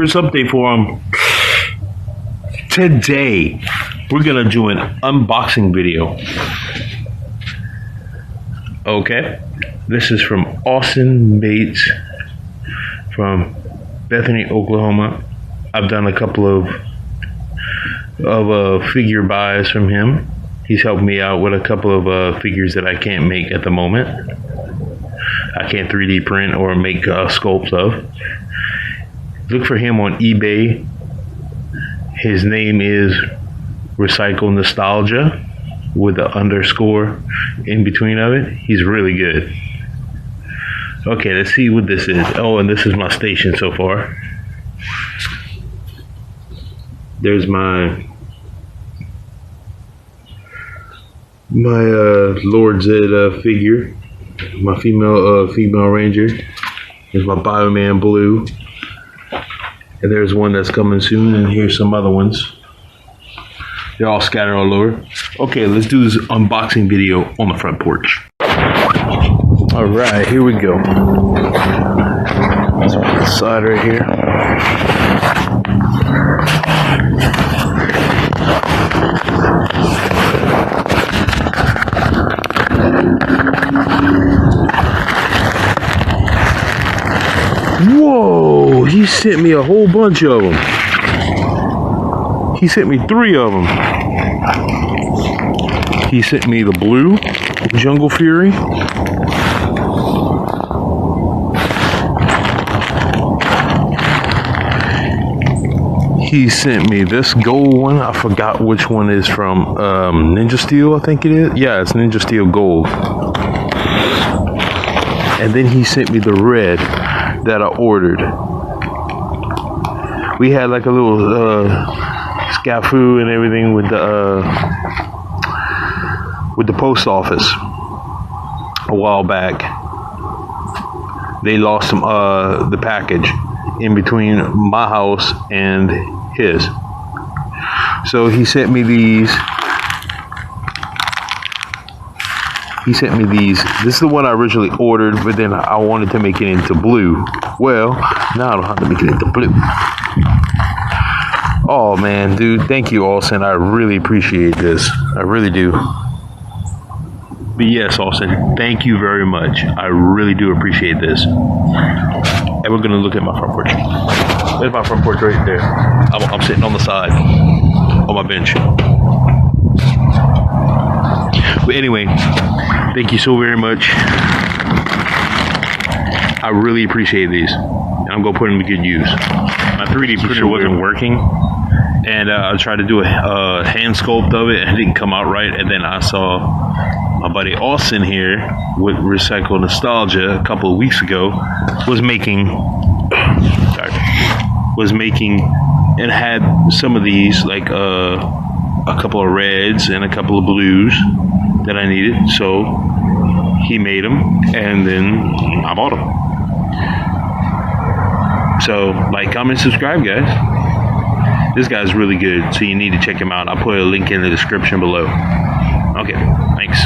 JTuniverse update for him. Today, we're gonna do an unboxing video. Okay, this is from Austin Bates from Bethany, Oklahoma. I've done a couple of figure buys from him. He's helped me out with a couple of figures that I can't make at the moment. I can't 3D print or make sculpts of. Look for him on eBay. His name is Recycle Nostalgia with the underscore in between of it. He's really good. Okay, let's see what this is. Oh, and this is my station so far. There's my Lord Zed figure, my female ranger. There's my Bioman Blue, and there's one that's coming soon, and here's some other ones. They're all scattered all over. Okay, let's do this unboxing video on the front porch. All right, here we go. Let's put the side right here. Whoa, he sent me a whole bunch of them. He sent me 3 of them. He sent me the blue Jungle Fury. He sent me this gold one. I forgot which one is from Ninja Steel, I think it is. Yeah, it's Ninja Steel Gold. And then he sent me the red that I ordered. We had like a little scafu and everything with the post office a while back. They lost the package in between my house and his. So he sent me these. This is the one I originally ordered, but then I wanted to make it into blue. Well, now I don't have to make it into blue. Oh man, dude, thank you, Austin. I really appreciate this. I really do. But yes, Austin, thank you very much. I really do appreciate this. And we're gonna look at my front porch. There's my front porch right there. I'm sitting on the side, on my bench. But anyway, thank you so very much. I really appreciate these. I'm gonna put them to good use. My 3D printer wasn't working, and I tried to do a hand sculpt of it, and it didn't come out right. And then I saw my buddy Austin here with Recycle Nostalgia a couple of weeks ago was making and had some of these, like a couple of reds and a couple of blues that I needed. So he made them, and then I bought them. So like, comment, subscribe, guys. This guy's really good, so you need to check him out. I'll put a link in the description below. Okay, thanks.